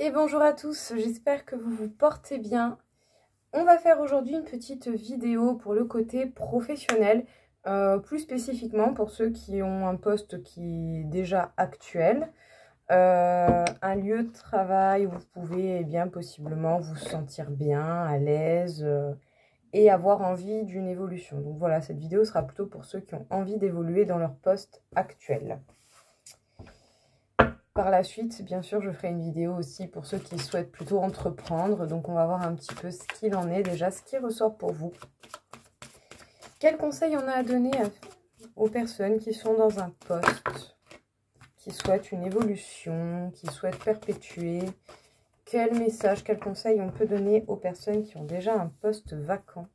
Et bonjour à tous, j'espère que vous vous portez bien. On va faire aujourd'hui une petite vidéo pour le côté professionnel, plus spécifiquement pour ceux qui ont un poste qui est déjà actuel, un lieu de travail où vous pouvez bien possiblement vous sentir bien, à l'aise et avoir envie d'une évolution. Donc voilà, cette vidéo sera plutôt pour ceux qui ont envie d'évoluer dans leur poste actuel. Par la suite, bien sûr, je ferai une vidéo aussi pour ceux qui souhaitent plutôt entreprendre. Donc, on va voir un petit peu ce qu'il en est déjà, ce qui ressort pour vous. Quels conseils on a à donner aux personnes qui sont dans un poste, qui souhaitent une évolution, qui souhaitent perpétuer? Quel message, quel conseil on peut donner aux personnes qui ont déjà un poste vacant?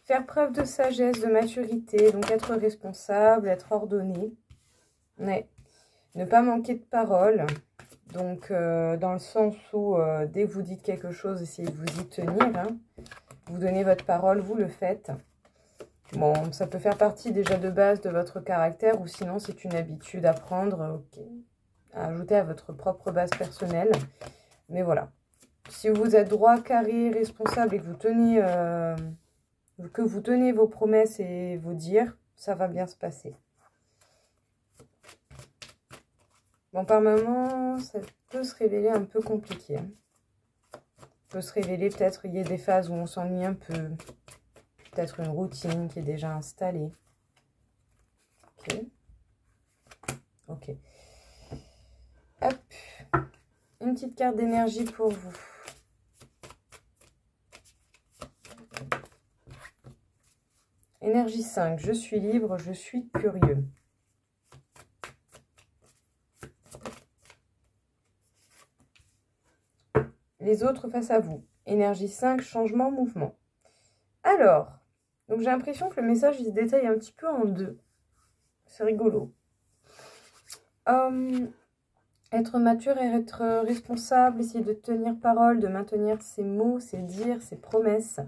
Faire preuve de sagesse, de maturité, donc être responsable, être ordonné. Ouais. Ne pas manquer de parole, donc dans le sens où dès que vous dites quelque chose, essayez de vous y tenir. Hein. Vous donnez votre parole, vous le faites. Bon, ça peut faire partie déjà de base de votre caractère ou sinon c'est une habitude à prendre, à ajouter à votre propre base personnelle. Mais voilà, si vous êtes droit, carré, responsable et que vous tenez vos promesses et vos dires, ça va bien se passer. Bon, par moment, ça peut se révéler un peu compliqué. Hein. Peut se révéler, peut-être, il y a des phases où on s'ennuie un peu. Peut-être une routine qui est déjà installée. Ok. Ok. Hop. Une petite carte d'énergie pour vous. Énergie 5. Je suis libre, je suis curieux. Les autres face à vous. Énergie 5, changement, mouvement. Alors, donc j'ai l'impression que le message, il se détaille un petit peu en deux. C'est rigolo. Être mature et être responsable, essayer de tenir parole, de maintenir ses mots, ses dires, ses promesses.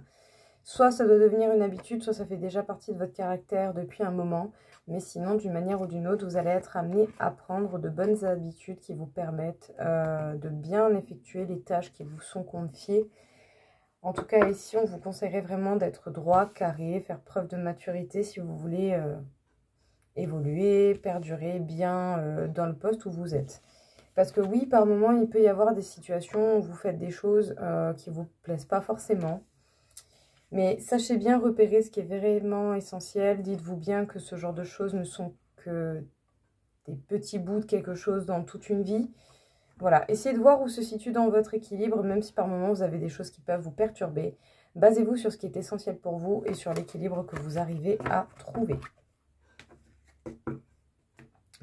Soit ça doit devenir une habitude, soit ça fait déjà partie de votre caractère depuis un moment. Mais sinon, d'une manière ou d'une autre, vous allez être amené à prendre de bonnes habitudes qui vous permettent de bien effectuer les tâches qui vous sont confiées. En tout cas, ici, on vous conseillerait vraiment d'être droit, carré, faire preuve de maturité si vous voulez évoluer, perdurer bien dans le poste où vous êtes. Parce que oui, par moment, il peut y avoir des situations où vous faites des choses qui ne vous plaisent pas forcément. Mais sachez bien repérer ce qui est vraiment essentiel. Dites-vous bien que ce genre de choses ne sont que des petits bouts de quelque chose dans toute une vie. Voilà, essayez de voir où se situe dans votre équilibre, même si par moments vous avez des choses qui peuvent vous perturber. Basez-vous sur ce qui est essentiel pour vous et sur l'équilibre que vous arrivez à trouver.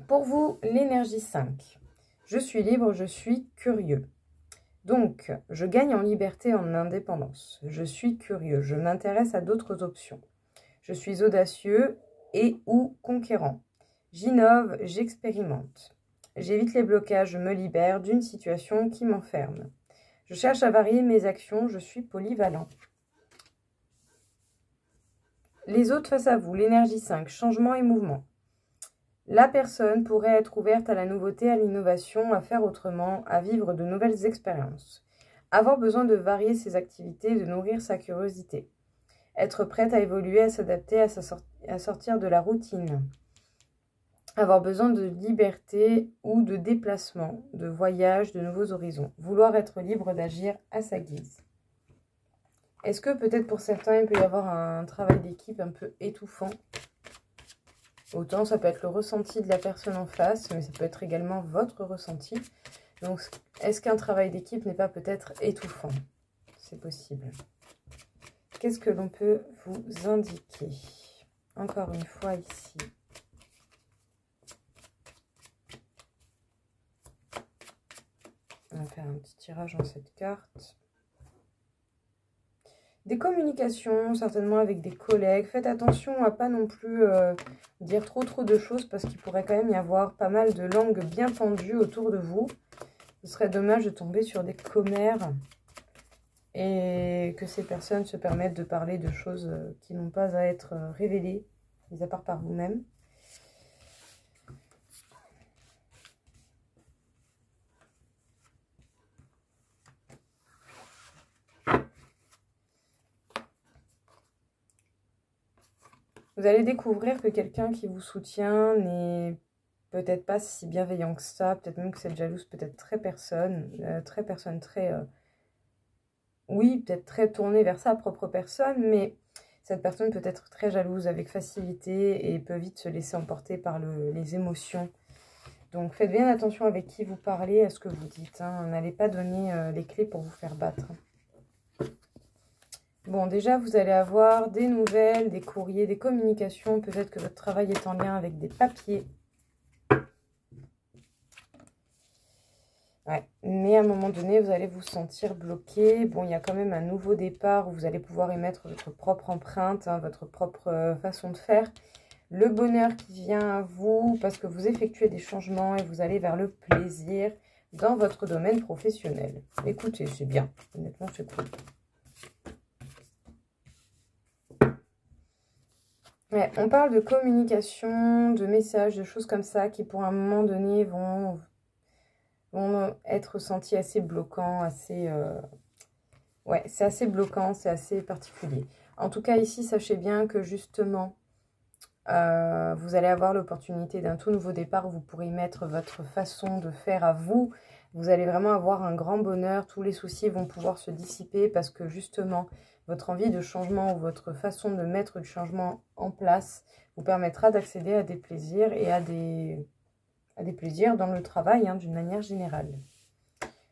Pour vous, l'énergie 5. Je suis libre, je suis curieux. Donc, je gagne en liberté, en indépendance. Je suis curieux, je m'intéresse à d'autres options. Je suis audacieux et ou conquérant. J'innove, j'expérimente. J'évite les blocages, je me libère d'une situation qui m'enferme. Je cherche à varier mes actions, je suis polyvalent. Les autres face à vous, l'énergie 5, changement et mouvement. La personne pourrait être ouverte à la nouveauté, à l'innovation, à faire autrement, à vivre de nouvelles expériences. Avoir besoin de varier ses activités, de nourrir sa curiosité. Être prête à évoluer, à s'adapter, à sortir de la routine. Avoir besoin de liberté ou de déplacement, de voyage, de nouveaux horizons. Vouloir être libre d'agir à sa guise. Est-ce que peut-être pour certains, il peut y avoir un travail d'équipe un peu étouffant? Autant ça peut être le ressenti de la personne en face, mais ça peut être également votre ressenti. Donc, est-ce qu'un travail d'équipe n'est pas peut-être étouffant? C'est possible. Qu'est-ce que l'on peut vous indiquer? Encore une fois ici. On va faire un petit tirage dans cette carte. Des communications, certainement avec des collègues. Faites attention à pas non plus dire trop de choses parce qu'il pourrait quand même y avoir pas mal de langues bien pendues autour de vous. Ce serait dommage de tomber sur des commères et que ces personnes se permettent de parler de choses qui n'ont pas à être révélées, mis à part par vous-même. Vous allez découvrir que quelqu'un qui vous soutient n'est peut-être pas si bienveillant que ça. Peut-être même que cette jalouse peut être oui, peut-être très tournée vers sa propre personne, mais cette personne peut être très jalouse avec facilité et peut vite se laisser emporter par les émotions. Donc faites bien attention avec qui vous parlez, à ce que vous dites. Hein. N'allez pas donner les clés pour vous faire battre. Bon, déjà, vous allez avoir des nouvelles, des courriers, des communications. Peut-être que votre travail est en lien avec des papiers. Ouais, mais à un moment donné, vous allez vous sentir bloqué. Bon, il y a quand même un nouveau départ où vous allez pouvoir émettre votre propre empreinte, hein, votre propre façon de faire. Le bonheur qui vient à vous parce que vous effectuez des changements et vous allez vers le plaisir dans votre domaine professionnel. Écoutez, c'est bien. Honnêtement, c'est cool. Ouais, on parle de communication, de messages, de choses comme ça qui, pour un moment donné, vont être sentis assez bloquants, assez... Ouais, c'est assez bloquant, c'est assez particulier. En tout cas, ici, sachez bien que justement, vous allez avoir l'opportunité d'un tout nouveau départ où vous pourrez mettre votre façon de faire à vous. Vous allez vraiment avoir un grand bonheur. Tous les soucis vont pouvoir se dissiper parce que justement, votre envie de changement ou votre façon de mettre du changement en place vous permettra d'accéder à des plaisirs et à des plaisirs dans le travail, hein, d'une manière générale.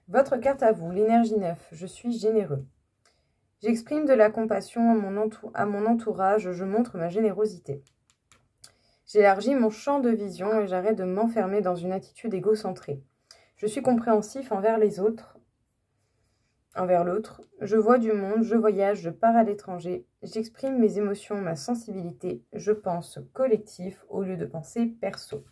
Votre carte à vous, l'énergie 9, je suis généreux. J'exprime de la compassion à mon entourage, je montre ma générosité. J'élargis mon champ de vision et j'arrête de m'enfermer dans une attitude égocentrée. Je suis compréhensif envers les autres, envers l'autre. Je vois du monde, je voyage, je pars à l'étranger. J'exprime mes émotions, ma sensibilité. Je pense collectif au lieu de penser perso.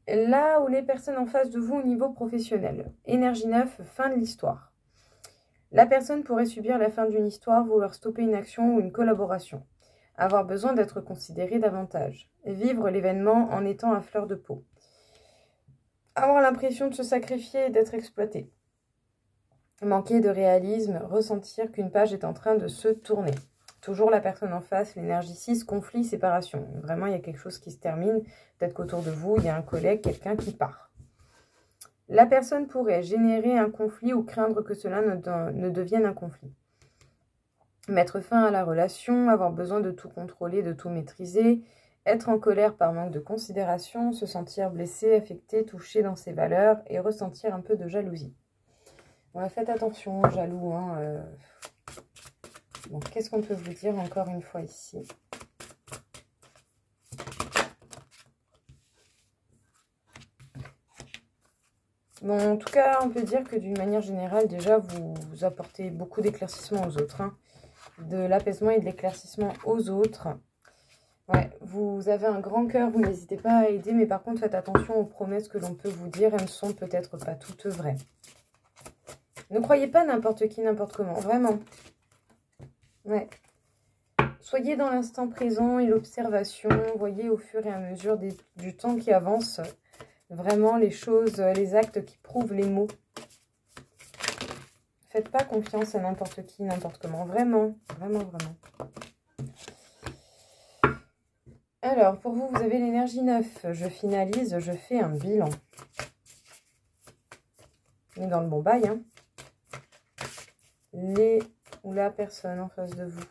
Là où les personnes en face de vous au niveau professionnel. Énergie 9, fin de l'histoire. La personne pourrait subir la fin d'une histoire, vouloir stopper une action ou une collaboration. Avoir besoin d'être considéré davantage. Vivre l'événement en étant à fleur de peau. Avoir l'impression de se sacrifier et d'être exploité. Manquer de réalisme, ressentir qu'une page est en train de se tourner. Toujours la personne en face, l'énergie 6, conflit, séparation. Vraiment, il y a quelque chose qui se termine. Peut-être qu'autour de vous, il y a un collègue, quelqu'un qui part. La personne pourrait générer un conflit ou craindre que cela ne devienne un conflit. Mettre fin à la relation, avoir besoin de tout contrôler, de tout maîtriser, être en colère par manque de considération, se sentir blessé, affecté, touché dans ses valeurs et ressentir un peu de jalousie. Bon, faites attention, jaloux. Hein, Bon, qu'est-ce qu'on peut vous dire encore une fois ici? Bon, en tout cas, on peut dire que d'une manière générale, déjà, vous apportez beaucoup d'éclaircissement aux autres. Hein, de l'apaisement et de l'éclaircissement aux autres. Ouais, vous avez un grand cœur, vous n'hésitez pas à aider, mais par contre, faites attention aux promesses que l'on peut vous dire. Elles ne sont peut-être pas toutes vraies. Ne croyez pas n'importe qui, n'importe comment. Vraiment. Ouais. Soyez dans l'instant présent et l'observation. Voyez au fur et à mesure du temps qui avance vraiment les choses, les actes qui prouvent les mots. Faites pas confiance à n'importe qui, n'importe comment. Vraiment, vraiment, vraiment. Alors, pour vous, vous avez l'énergie 9. Je finalise, je fais un bilan. On est dans le bon bail, hein. Les ou la personne en face de vous.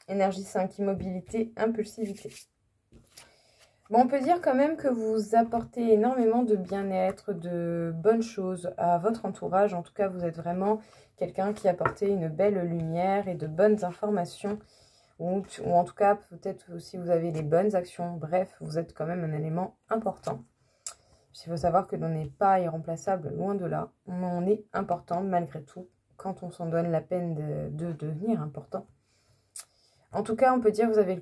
Énergie 5, immobilité, impulsivité. Bon, on peut dire quand même que vous apportez énormément de bien-être, de bonnes choses à votre entourage. En tout cas, vous êtes vraiment quelqu'un qui apporte une belle lumière et de bonnes informations. Ou en tout cas, peut-être aussi vous avez les bonnes actions. Bref, vous êtes quand même un élément important. Il faut savoir que l'on n'est pas irremplaçable, loin de là. On est important malgré tout, quand on s'en donne la peine de devenir important. En tout cas, on peut dire que vous avez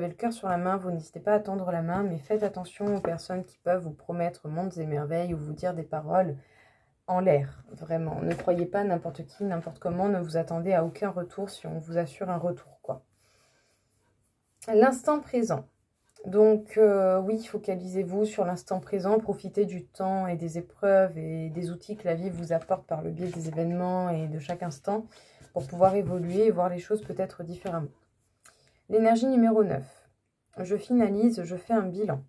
le cœur sur la main. Vous n'hésitez pas à tendre la main, mais faites attention aux personnes qui peuvent vous promettre mondes et merveilles ou vous dire des paroles en l'air. Vraiment, ne croyez pas n'importe qui, n'importe comment. Ne vous attendez à aucun retour si on vous assure un retour, quoi. L'instant présent. Donc oui, focalisez-vous sur l'instant présent, profitez du temps et des épreuves et des outils que la vie vous apporte par le biais des événements et de chaque instant pour pouvoir évoluer et voir les choses peut-être différemment. L'énergie numéro 9. Je finalise, je fais un bilan.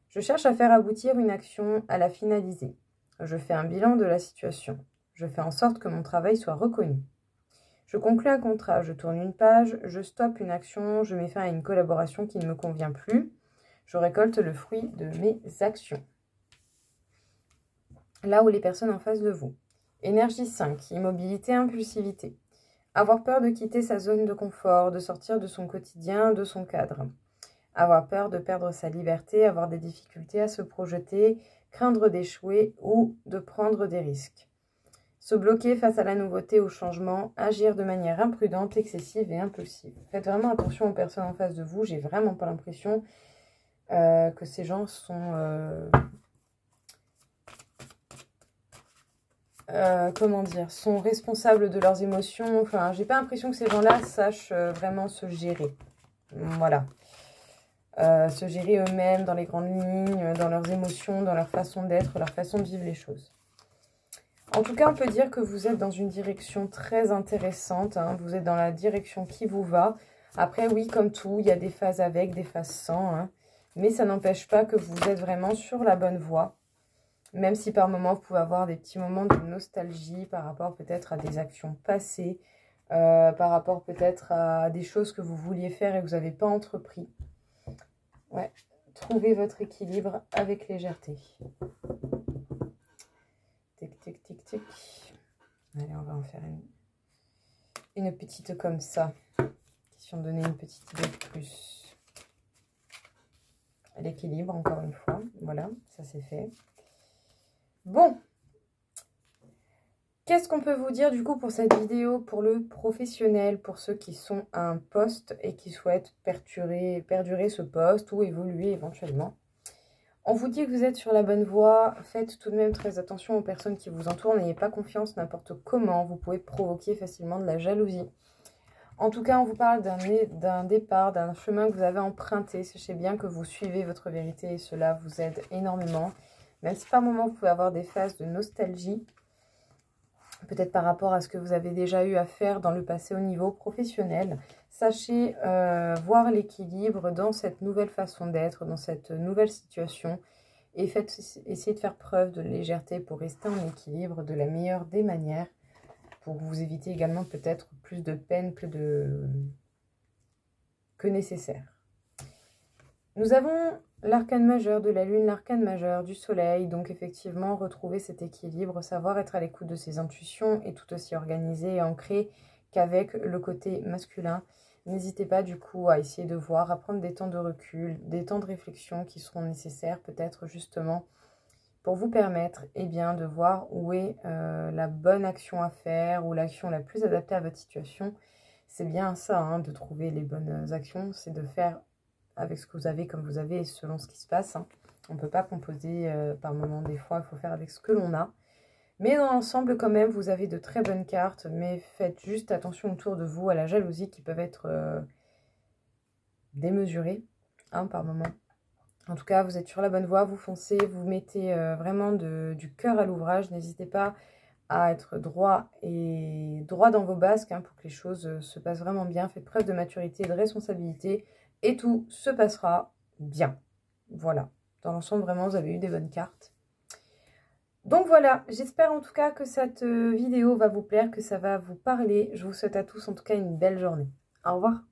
Je cherche à faire aboutir une action, à la finaliser. Je fais un bilan de la situation. Je fais en sorte que mon travail soit reconnu. Je conclus un contrat, je tourne une page, je stoppe une action, je mets fin à une collaboration qui ne me convient plus. Je récolte le fruit de mes actions. Là où les personnes en face de vous. Énergie 5, immobilité, impulsivité. Avoir peur de quitter sa zone de confort, de sortir de son quotidien, de son cadre. Avoir peur de perdre sa liberté, avoir des difficultés à se projeter, craindre d'échouer ou de prendre des risques. Se bloquer face à la nouveauté, au changement, agir de manière imprudente, excessive et impulsive. Faites vraiment attention aux personnes en face de vous. J'ai vraiment pas l'impression que ces gens sont... comment dire, sont responsables de leurs émotions. Enfin, j'ai pas l'impression que ces gens-là sachent vraiment se gérer. Voilà. Se gérer eux-mêmes dans les grandes lignes, dans leurs émotions, dans leur façon d'être, leur façon de vivre les choses. En tout cas, on peut dire que vous êtes dans une direction très intéressante. Hein. Vous êtes dans la direction qui vous va. Après, oui, comme tout, il y a des phases avec, des phases sans. Hein. Mais ça n'empêche pas que vous êtes vraiment sur la bonne voie. Même si par moments, vous pouvez avoir des petits moments de nostalgie par rapport peut-être à des actions passées, par rapport peut-être à des choses que vous vouliez faire et que vous n'avez pas entrepris. Ouais, trouvez votre équilibre avec légèreté. Tic, tic, tic, tic. Allez, on va en faire une petite comme ça. Question de donner une petite idée de plus. L'équilibre, encore une fois. Voilà, ça c'est fait. Bon. Qu'est-ce qu'on peut vous dire du coup pour cette vidéo, pour le professionnel, pour ceux qui sont à un poste et qui souhaitent perdurer ce poste ou évoluer éventuellement? On vous dit que vous êtes sur la bonne voie. Faites tout de même très attention aux personnes qui vous entourent. N'ayez pas confiance n'importe comment. Vous pouvez provoquer facilement de la jalousie. En tout cas, on vous parle d'un départ, d'un chemin que vous avez emprunté. Sachez bien que vous suivez votre vérité et cela vous aide énormément. Même si par moments, vous pouvez avoir des phases de nostalgie, peut-être par rapport à ce que vous avez déjà eu à faire dans le passé au niveau professionnel. Sachez voir l'équilibre dans cette nouvelle façon d'être, dans cette nouvelle situation. Et essayez de faire preuve de légèreté pour rester en équilibre de la meilleure des manières. Pour vous éviter également peut-être plus de peine que nécessaire. Nous avons l'arcane majeur de la lune, l'arcane majeur du soleil. Donc effectivement, retrouver cet équilibre, savoir être à l'écoute de ses intuitions est tout aussi organisé et ancré qu'avec le côté masculin. N'hésitez pas du coup à essayer de voir, à prendre des temps de recul, des temps de réflexion qui seront nécessaires peut-être justement pour vous permettre de voir où est la bonne action à faire ou l'action la plus adaptée à votre situation. C'est bien ça, hein, de trouver les bonnes actions, c'est de faire avec ce que vous avez, comme vous avez, et selon ce qui se passe. Hein. On ne peut pas composer par moment, des fois, il faut faire avec ce que l'on a. Mais dans l'ensemble, quand même, vous avez de très bonnes cartes, mais faites juste attention autour de vous à la jalousie qui peuvent être démesurées hein, par moment. En tout cas, vous êtes sur la bonne voie, vous foncez, vous mettez vraiment du cœur à l'ouvrage. N'hésitez pas à être droit dans vos basques hein, pour que les choses se passent vraiment bien. Faites preuve de maturité et de responsabilité et tout se passera bien. Voilà. Dans l'ensemble, vraiment, vous avez eu des bonnes cartes. Donc voilà, j'espère en tout cas que cette vidéo va vous plaire, que ça va vous parler. Je vous souhaite à tous en tout cas une belle journée. Au revoir.